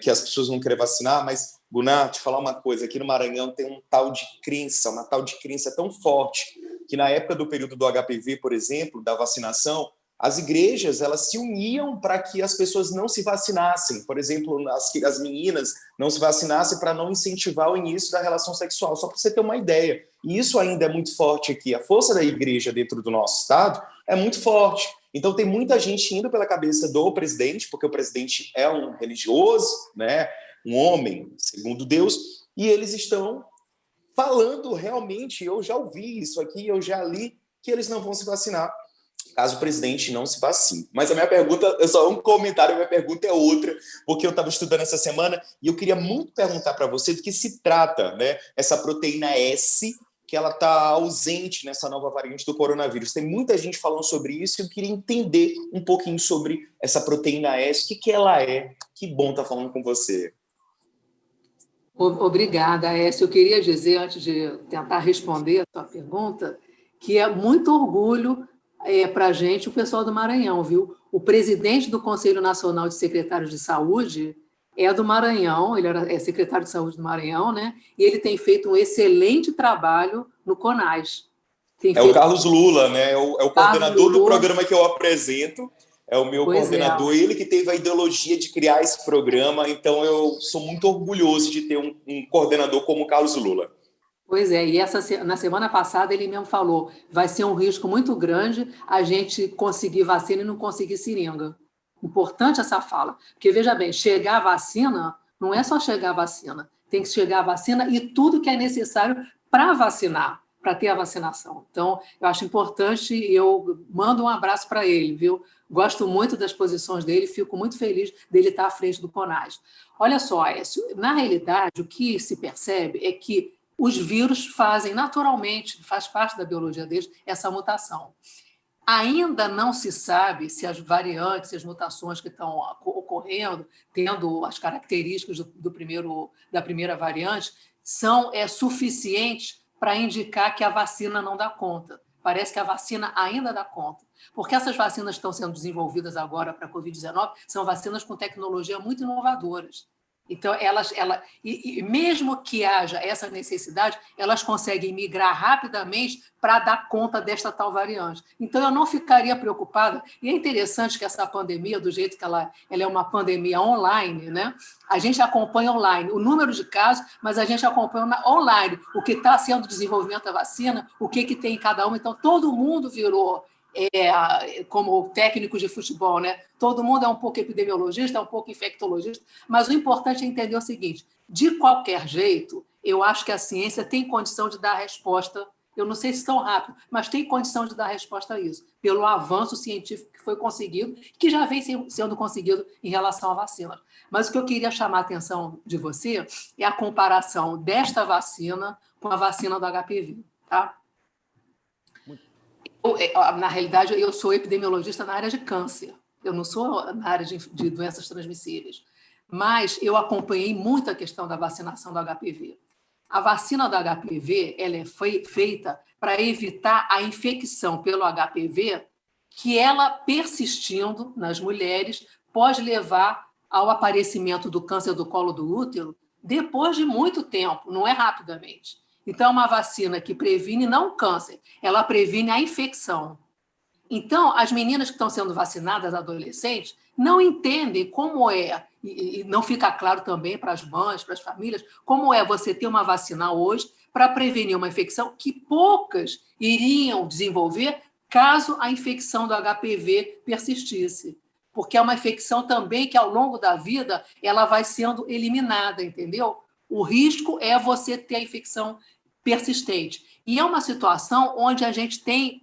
que as pessoas vão querer vacinar, mas, Guná, te falar uma coisa, aqui no Maranhão tem uma tal de crença tão forte, que na época do período do HPV, por exemplo, da vacinação, as igrejas elas se uniam para que as pessoas não se vacinassem. Por exemplo, as meninas não se vacinassem para não incentivar o início da relação sexual, só para você ter uma ideia. E isso ainda é muito forte aqui. A força da igreja dentro do nosso estado é muito forte. Então tem muita gente indo pela cabeça do presidente, porque o presidente é um religioso, né? Um homem segundo Deus, e eles estão falando realmente, eu já ouvi isso aqui, eu já li, que eles não vão se vacinar caso o presidente não se vacine. Mas a minha pergunta, é só um comentário, a minha pergunta é outra, porque eu estava estudando essa semana e eu queria muito perguntar para você do que se trata, né? Essa proteína S, que ela está ausente nessa nova variante do coronavírus. Tem muita gente falando sobre isso e eu queria entender um pouquinho sobre essa proteína S, o que ela é. Que bom estar falando com você. Obrigada, Aécio. Eu queria dizer, antes de tentar responder a sua pergunta, que é muito orgulho para a gente, o pessoal do Maranhão, viu? O presidente do Conselho Nacional de Secretários de Saúde é do Maranhão, ele é secretário de Saúde do Maranhão, né? E ele tem feito um excelente trabalho no CONAS. O Carlos Lula, né? É o coordenador do programa que eu apresento, é o meu coordenador, ele que teve a ideologia de criar esse programa, então eu sou muito orgulhoso de ter um coordenador como o Carlos Lula. Pois é, e na semana passada ele mesmo falou, vai ser um risco muito grande a gente conseguir vacina e não conseguir seringa. Importante essa fala, porque, veja bem, chegar a vacina não é só chegar a vacina, tem que chegar a vacina e tudo que é necessário para vacinar, para ter a vacinação. Então, eu acho importante e eu mando um abraço para ele, viu? Gosto muito das posições dele, fico muito feliz dele estar à frente do CONAS. Olha só, Aécio, na realidade, o que se percebe é que os vírus fazem naturalmente, faz parte da biologia deles, essa mutação. Ainda não se sabe se as variantes, as mutações que estão ocorrendo, tendo as características da primeira variante, são suficientes para indicar que a vacina não dá conta. Parece que a vacina ainda dá conta. Porque essas vacinas que estão sendo desenvolvidas agora para a Covid-19 são vacinas com tecnologia muito inovadoras. Então, e mesmo que haja essa necessidade, elas conseguem migrar rapidamente para dar conta desta tal variante. Então, eu não ficaria preocupada. E é interessante que essa pandemia, do jeito que ela é uma pandemia online, né? A gente acompanha online o número de casos, mas a gente acompanha online o que está sendo desenvolvimento da vacina, o que tem em cada uma. Então, todo mundo virou... como técnicos de futebol, né? Todo mundo é um pouco epidemiologista, é um pouco infectologista, mas o importante é entender o seguinte: de qualquer jeito, eu acho que a ciência tem condição de dar resposta. Eu não sei se tão rápido, mas tem condição de dar resposta a isso, pelo avanço científico que foi conseguido, que já vem sendo conseguido em relação à vacina. Mas o que eu queria chamar a atenção de você é a comparação desta vacina com a vacina do HPV, tá? Na realidade, eu sou epidemiologista na área de câncer, eu não sou na área de doenças transmissíveis, mas eu acompanhei muito a questão da vacinação do HPV. A vacina do HPV ela foi feita para evitar a infecção pelo HPV, que ela, persistindo nas mulheres, pode levar ao aparecimento do câncer do colo do útero depois de muito tempo, não é rapidamente. Então, é uma vacina que previne não o câncer, ela previne a infecção. Então, as meninas que estão sendo vacinadas, adolescentes, não entendem como é, e não fica claro também para as mães, para as famílias, como é você ter uma vacina hoje para prevenir uma infecção que poucas iriam desenvolver caso a infecção do HPV persistisse. porque é uma infecção também que, ao longo da vida, ela vai sendo eliminada, entendeu? O risco é você ter a infecção persistente. E é uma situação onde a gente tem,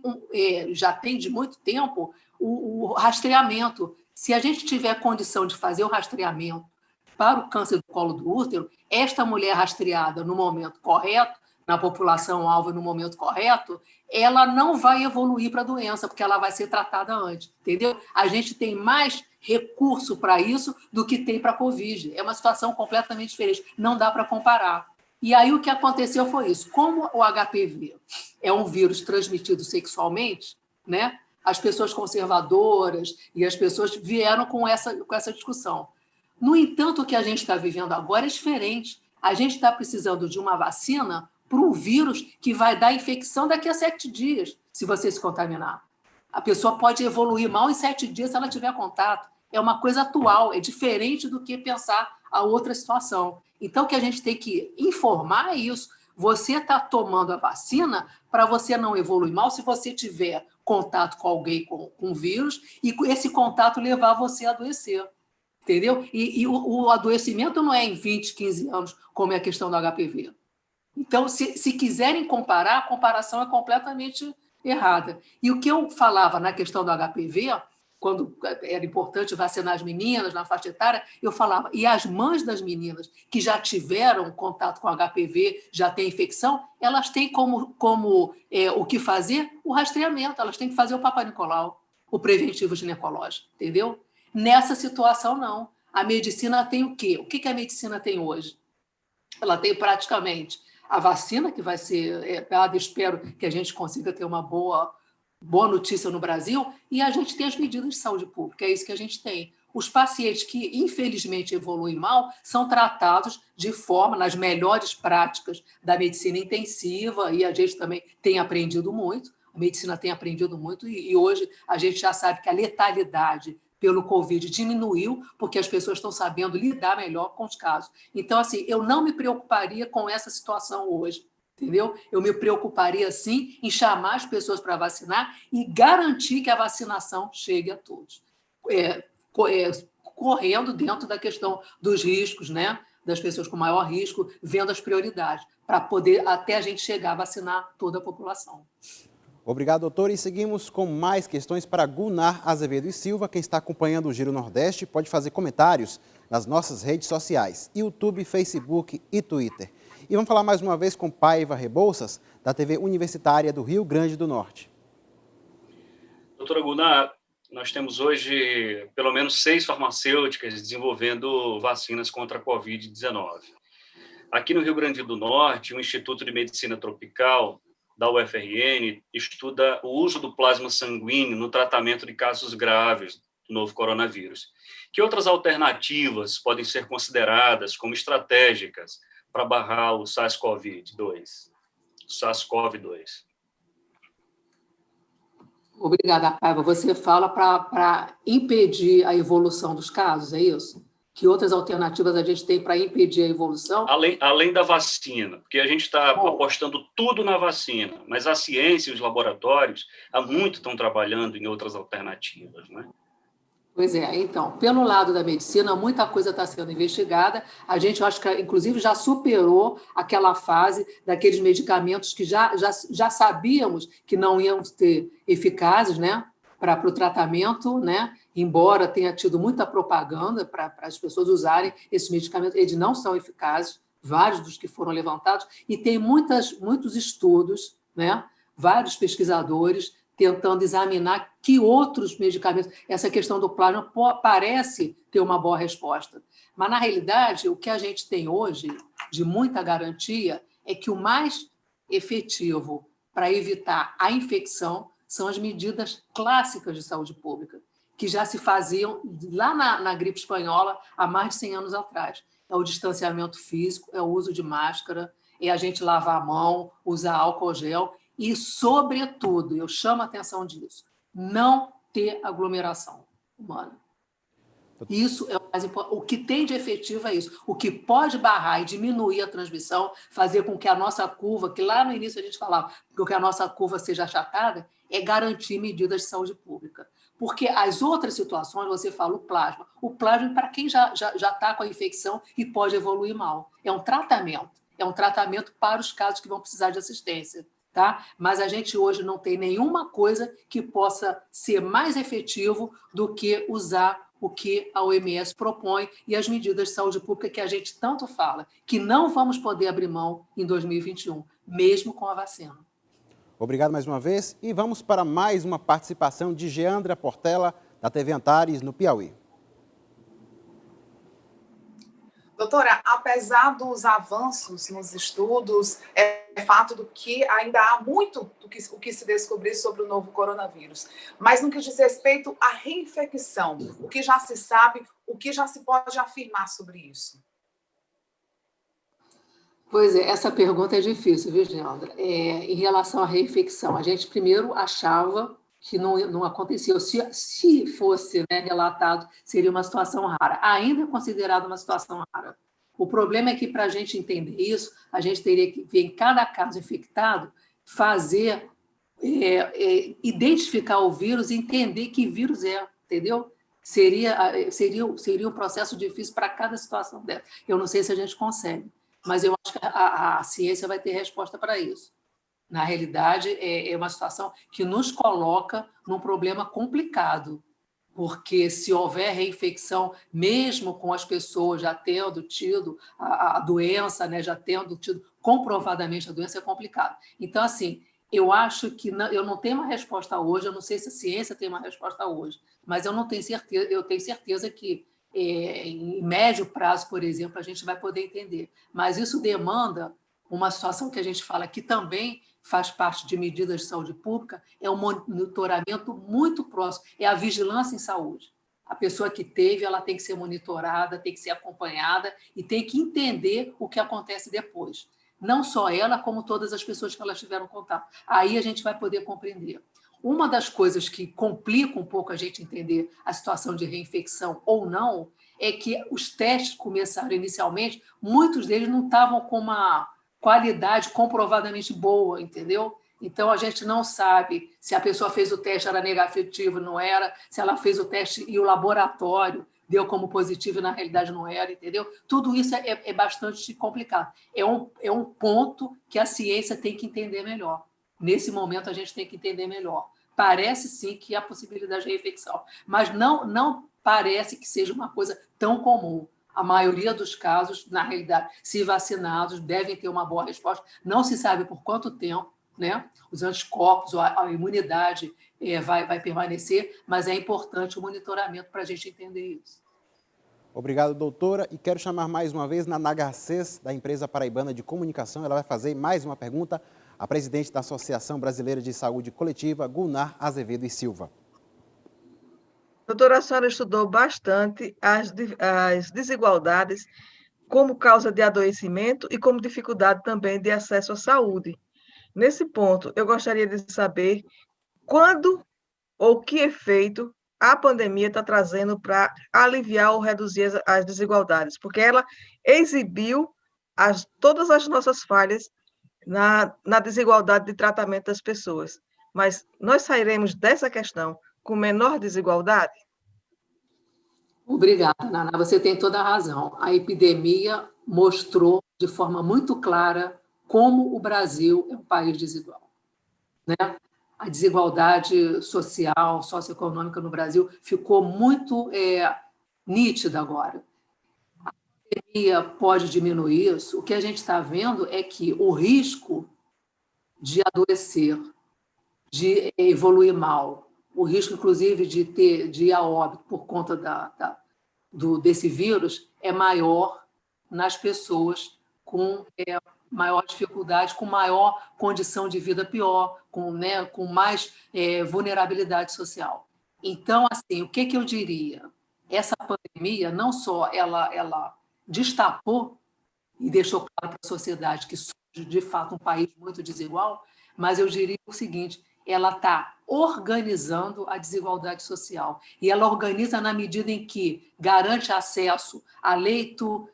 já tem de muito tempo, o rastreamento. Se a gente tiver condição de fazer o rastreamento para o câncer do colo do útero, esta mulher rastreada no momento correto, na população-alvo no momento correto, ela não vai evoluir para a doença, porque ela vai ser tratada antes, entendeu? A gente tem mais recurso para isso do que tem para a Covid. É uma situação completamente diferente, não dá para comparar. E aí o que aconteceu foi isso. Como o HPV é um vírus transmitido sexualmente, né? As pessoas conservadoras e as pessoas vieram com essa discussão. No entanto, o que a gente está vivendo agora é diferente. A gente está precisando de uma vacina para um vírus que vai dar infecção daqui a 7 dias, se você se contaminar. A pessoa pode evoluir mal em 7 dias se ela tiver contato. É uma coisa atual, é diferente do que pensar a outra situação. Então, o que a gente tem que informar é isso. Você está tomando a vacina para você não evoluir mal se você tiver contato com alguém com vírus e esse contato levar você a adoecer. Entendeu? E o adoecimento não é em 20, 15 anos, como é a questão do HPV. Então, se quiserem comparar, a comparação é completamente errada. E o que eu falava na questão do HPV, quando era importante vacinar as meninas na faixa etária, eu falava, e as mães das meninas que já tiveram contato com HPV, já têm infecção, elas têm como o que fazer? O rastreamento, elas têm que fazer o Papai Nicolau, o preventivo ginecológico, entendeu? Nessa situação, não. A medicina tem o quê? O que a medicina tem hoje? Ela tem praticamente a vacina, que vai ser dada, espero que a gente consiga ter uma boa notícia no Brasil, e a gente tem as medidas de saúde pública, é isso que a gente tem. Os pacientes que, infelizmente, evoluem mal são tratados de forma, nas melhores práticas da medicina intensiva, e a gente também tem aprendido muito, a medicina tem aprendido muito, e hoje a gente já sabe que a letalidade pelo Covid diminuiu, porque as pessoas estão sabendo lidar melhor com os casos. Então, assim, eu não me preocuparia com essa situação hoje, entendeu? Eu me preocuparia, sim, em chamar as pessoas para vacinar e garantir que a vacinação chegue a todos. Correndo dentro da questão dos riscos, né? Das pessoas com maior risco, vendo as prioridades, para poder até a gente chegar a vacinar toda a população. Obrigado, doutor. E seguimos com mais questões para Gunnar Azevedo e Silva. Quem está acompanhando o Giro Nordeste pode fazer comentários nas nossas redes sociais, YouTube, Facebook e Twitter. E vamos falar mais uma vez com Paiva Rebouças, da TV Universitária do Rio Grande do Norte. Doutora Gunnar, nós temos hoje pelo menos 6 farmacêuticas desenvolvendo vacinas contra a Covid-19. Aqui no Rio Grande do Norte, o Instituto de Medicina Tropical da UFRN estuda o uso do plasma sanguíneo no tratamento de casos graves do novo coronavírus. Que outras alternativas podem ser consideradas como estratégicas para barrar o SARS-CoV-2? Obrigada, Paiva. Você fala para impedir a evolução dos casos, é isso? Que outras alternativas a gente tem para impedir a evolução? Além da vacina, porque a gente está apostando tudo na vacina, mas a ciência e os laboratórios há muito estão trabalhando em outras alternativas, né? Pois é, então, pelo lado da medicina, muita coisa está sendo investigada. A gente, eu acho que, inclusive, já superou aquela fase daqueles medicamentos que já sabíamos que não iam ter eficazes, né, para o tratamento, né? Embora tenha tido muita propaganda para as pessoas usarem esses medicamentos, eles não são eficazes, vários dos que foram levantados, e tem muitos estudos, né? Vários pesquisadores tentando examinar que outros medicamentos. Essa questão do plasma parece ter uma boa resposta. Mas, na realidade, o que a gente tem hoje, de muita garantia, é que o mais efetivo para evitar a infecção são as medidas clássicas de saúde pública, que já se faziam lá na gripe espanhola há mais de 100 anos atrás. É o distanciamento físico, é o uso de máscara, é a gente lavar a mão, usar álcool gel e, sobretudo, eu chamo a atenção disso, não ter aglomeração humana. Isso é o mais importante. O que tem de efetivo é isso. O que pode barrar e diminuir a transmissão, fazer com que a nossa curva, que lá no início a gente falava, que a nossa curva seja achatada, é garantir medidas de saúde pública. Porque as outras situações, você fala o plasma é para quem já está com a infecção e pode evoluir mal. É um tratamento para os casos que vão precisar de assistência. Tá? Mas a gente hoje não tem nenhuma coisa que possa ser mais efetivo do que usar o que a OMS propõe e as medidas de saúde pública que a gente tanto fala, que não vamos poder abrir mão em 2021, mesmo com a vacina. Obrigado mais uma vez e vamos para mais uma participação de Geandra Portela, da TV Antares, no Piauí. Doutora, apesar dos avanços nos estudos, é fato do que ainda há muito o que se descobrir sobre o novo coronavírus. Mas no que diz respeito à reinfecção, o que já se sabe, o que já se pode afirmar sobre isso? Pois é, essa pergunta é difícil, viu, Geandra? Em relação à reinfecção, a gente primeiro achava que não acontecia. Se fosse, né, relatado, seria uma situação rara. Ainda é considerado uma situação rara. O problema é que, para a gente entender isso, a gente teria que ver em cada caso infectado, fazer, identificar o vírus e entender que vírus é, entendeu? Seria um processo difícil para cada situação dessa. Eu não sei se a gente consegue, mas eu acho que a ciência vai ter resposta para isso. Na realidade, é uma situação que nos coloca num problema complicado, porque se houver reinfecção, mesmo com as pessoas já tendo tido a doença, né, já tendo tido comprovadamente a doença, é complicado. Então, assim, eu acho que eu não tenho uma resposta hoje, eu não sei se a ciência tem uma resposta hoje, mas eu tenho certeza que em médio prazo, por exemplo, a gente vai poder entender. Mas isso demanda uma situação que a gente fala que também faz parte de medidas de saúde pública, é um monitoramento muito próximo, é a vigilância em saúde. A pessoa que teve, ela tem que ser monitorada, tem que ser acompanhada e tem que entender o que acontece depois. Não só ela, como todas as pessoas que elas tiveram contato. Aí a gente vai poder compreender. Uma das coisas que complica um pouco a gente entender a situação de reinfecção ou não é que os testes começaram inicialmente, muitos deles não estavam com uma qualidade comprovadamente boa, entendeu? Então, a gente não sabe se a pessoa fez o teste, era negativo, não era, se ela fez o teste e o laboratório deu como positivo e na realidade não era, entendeu? Tudo isso é bastante complicado. É um ponto que a ciência tem que entender melhor. Nesse momento, a gente tem que entender melhor. Parece, sim, que há possibilidade de reinfecção, mas não parece que seja uma coisa tão comum. A maioria dos casos, na realidade, se vacinados, devem ter uma boa resposta. Não se sabe por quanto tempo, né? Os anticorpos, a imunidade vai permanecer, mas é importante o monitoramento para a gente entender isso. Obrigado, doutora. E quero chamar mais uma vez Naná Garcês, da empresa paraibana de comunicação. Ela vai fazer mais uma pergunta à presidente da Associação Brasileira de Saúde Coletiva, Gunnar Azevedo e Silva. Doutora, a senhora estudou bastante as desigualdades como causa de adoecimento e como dificuldade também de acesso à saúde. Nesse ponto, eu gostaria de saber quando ou que efeito a pandemia está trazendo para aliviar ou reduzir as desigualdades, porque ela exibiu todas as nossas falhas na desigualdade de tratamento das pessoas. Mas nós sairemos dessa questão com menor desigualdade? Obrigada, Naná. Você tem toda a razão. A epidemia mostrou de forma muito clara como o Brasil é um país desigual, né? A desigualdade social, socioeconômica no Brasil ficou muito nítida agora. A pandemia pode diminuir isso. O que a gente está vendo é que o risco de adoecer, de evoluir mal, o risco, inclusive, de ir a óbito por conta desse vírus é maior nas pessoas com maior dificuldade, com maior condição de vida pior, com mais vulnerabilidade social. Então, assim, o que eu diria? Essa pandemia, não só ela destapou e deixou claro para a sociedade que somos, de fato, um país muito desigual, mas eu diria o seguinte: ela está organizando a desigualdade social. E ela organiza na medida em que garante acesso a leito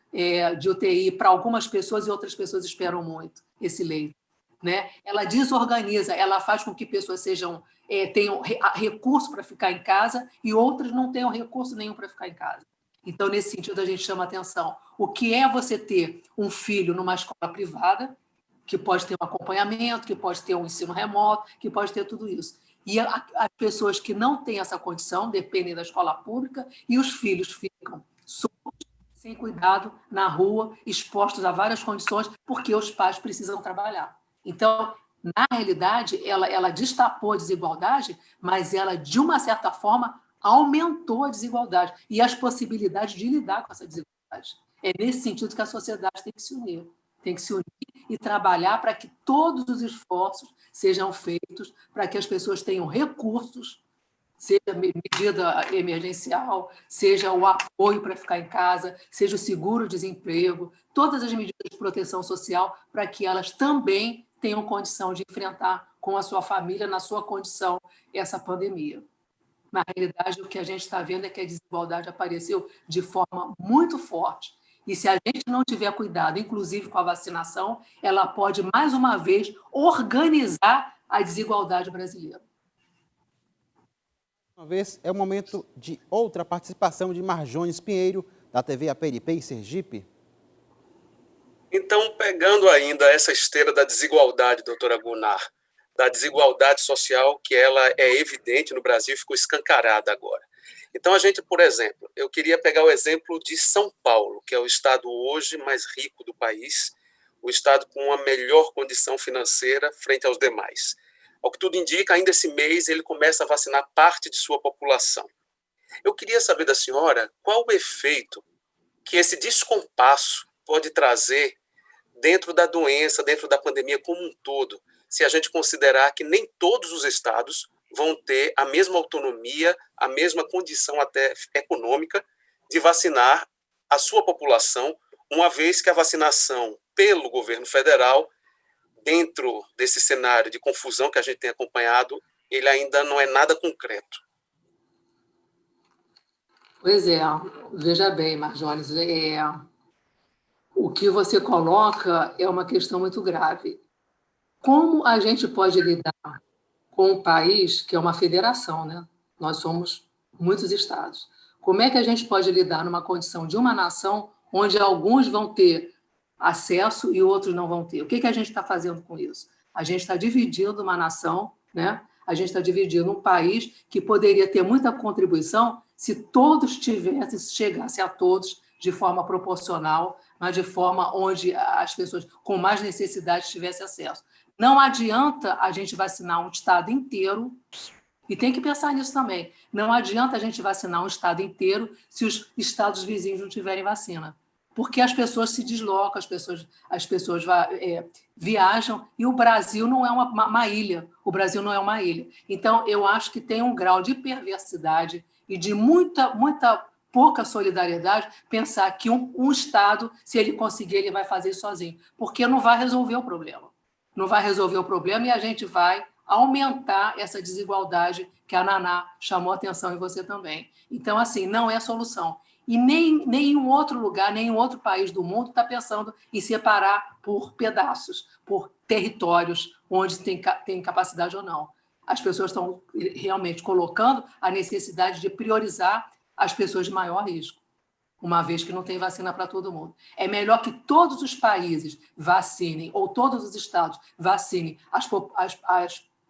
de UTI para algumas pessoas e outras pessoas esperam muito esse leito. né? Ela desorganiza, ela faz com que pessoas tenham recurso para ficar em casa e outras não tenham recurso nenhum para ficar em casa. Então, nesse sentido, a gente chama atenção. O que é você ter um filho numa escola privada, que pode ter um acompanhamento, que pode ter um ensino remoto, que pode ter tudo isso. E as pessoas que não têm essa condição dependem da escola pública e os filhos ficam soltos, sem cuidado, na rua, expostos a várias condições, porque os pais precisam trabalhar. Então, na realidade, ela destapou a desigualdade, mas ela, de uma certa forma, aumentou a desigualdade e as possibilidades de lidar com essa desigualdade. É nesse sentido que a sociedade tem que se unir. Tem que se unir e trabalhar para que todos os esforços sejam feitos para que as pessoas tenham recursos, seja medida emergencial, seja o apoio para ficar em casa, seja o seguro-desemprego, todas as medidas de proteção social para que elas também tenham condição de enfrentar com a sua família, na sua condição, essa pandemia. Na realidade, o que a gente está vendo é que a desigualdade apareceu de forma muito forte. E se a gente não tiver cuidado, inclusive com a vacinação, ela pode, mais uma vez, organizar a desigualdade brasileira. Uma vez, é o momento de outra participação de Marjones Pinheiro, da TV APNP em Sergipe. Então, pegando ainda essa esteira da desigualdade, doutora Gunnar, da desigualdade social, que ela é evidente no Brasil e ficou escancarada agora. Então, a gente, por exemplo, eu queria pegar o exemplo de São Paulo, que é o estado hoje mais rico do país, o estado com a melhor condição financeira frente aos demais. Ao que tudo indica, ainda esse mês ele começa a vacinar parte de sua população. Eu queria saber da senhora qual o efeito que esse descompasso pode trazer dentro da doença, dentro da pandemia como um todo, se a gente considerar que nem todos os estados vão ter a mesma autonomia, a mesma condição até econômica de vacinar a sua população, uma vez que a vacinação pelo governo federal, dentro desse cenário de confusão que a gente tem acompanhado, ele ainda não é nada concreto. Pois é, veja bem, Marjones, o que você coloca é uma questão muito grave. Como a gente pode lidar com um país que é uma federação, né? Nós somos muitos estados. Como é que a gente pode lidar numa condição de uma nação onde alguns vão ter acesso e outros não vão ter? O que a gente está fazendo com isso? A gente está dividindo uma nação, né? A gente está dividindo um país que poderia ter muita contribuição se todos tivessem, se chegasse a todos de forma proporcional, mas de forma onde as pessoas com mais necessidade tivessem acesso. Não adianta a gente vacinar um estado inteiro, e tem que pensar nisso também, não adianta a gente vacinar um estado inteiro se os estados vizinhos não tiverem vacina, porque as pessoas se deslocam, as pessoas viajam, e o Brasil não é uma ilha, o Brasil não é uma ilha. Então, eu acho que tem um grau de perversidade e de muita pouca solidariedade pensar que um Estado, se ele conseguir, ele vai fazer isso sozinho, porque não vai resolver o problema. Não vai resolver o problema e a gente vai aumentar essa desigualdade que a Naná chamou a atenção e você também. Então, assim, não é solução. E nenhum outro lugar, nenhum outro país do mundo está pensando em separar por pedaços, por territórios onde tem capacidade ou não. As pessoas estão realmente colocando a necessidade de priorizar as pessoas de maior risco, uma vez que não tem vacina para todo mundo. É melhor que todos os países vacinem, ou todos os estados vacinem as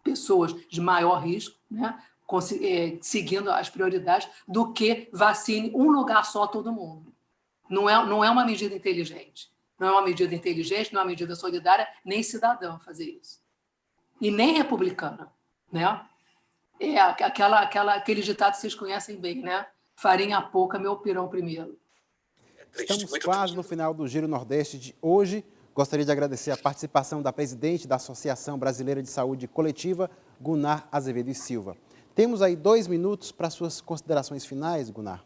pessoas de maior risco, né? Seguindo as prioridades, do que vacine um lugar só todo mundo. Não é uma medida inteligente. Não é uma medida inteligente, não é uma medida solidária, nem cidadã fazer isso. E nem republicana, né? É aquele ditado que vocês conhecem bem, né? Farinha pouca, meu pirão primeiro. Estamos quase no final do Giro Nordeste de hoje. Gostaria de agradecer a participação da presidente da Associação Brasileira de Saúde Coletiva, Gunnar Azevedo e Silva. Temos aí 2 minutos para suas considerações finais, Gunnar.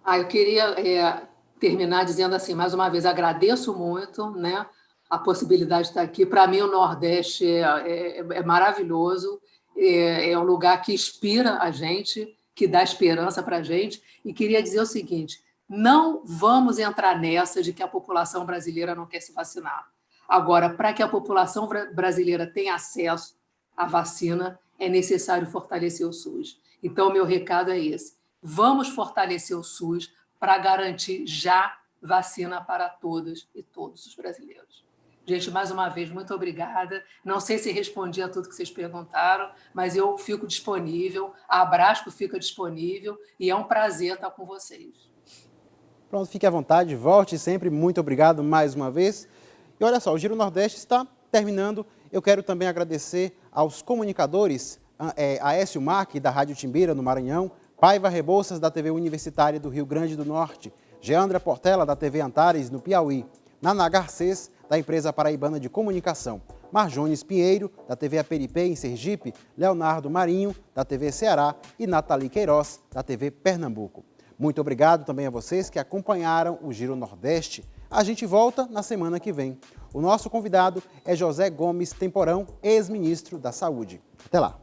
Eu queria terminar dizendo assim, mais uma vez, agradeço muito, né, a possibilidade de estar aqui. Para mim, o Nordeste é maravilhoso, é um lugar que inspira a gente, que dá esperança para a gente. E queria dizer o seguinte, não vamos entrar nessa de que a população brasileira não quer se vacinar. Agora, para que a população brasileira tenha acesso à vacina, é necessário fortalecer o SUS. Então, o meu recado é esse. Vamos fortalecer o SUS para garantir já vacina para todas e todos os brasileiros. Gente, mais uma vez, muito obrigada. Não sei se respondi a tudo que vocês perguntaram, mas eu fico disponível, a Abrasco fica disponível e é um prazer estar com vocês. Pronto, fique à vontade, volte sempre. Muito obrigado mais uma vez. E olha só, o Giro Nordeste está terminando. Eu quero também agradecer aos comunicadores, Aécio Marque, da Rádio Timbira, no Maranhão, Paiva Rebouças, da TV Universitária do Rio Grande do Norte, Geandra Portela, da TV Antares, no Piauí, Naná Garcês, da Empresa Paraibana de Comunicação, Marjones Pinheiro, da TV Aperipê, em Sergipe, Leonardo Marinho, da TV Ceará e Nathalie Queiroz, da TV Pernambuco. Muito obrigado também a vocês que acompanharam o Giro Nordeste. A gente volta na semana que vem. O nosso convidado é José Gomes Temporão, ex-ministro da Saúde. Até lá.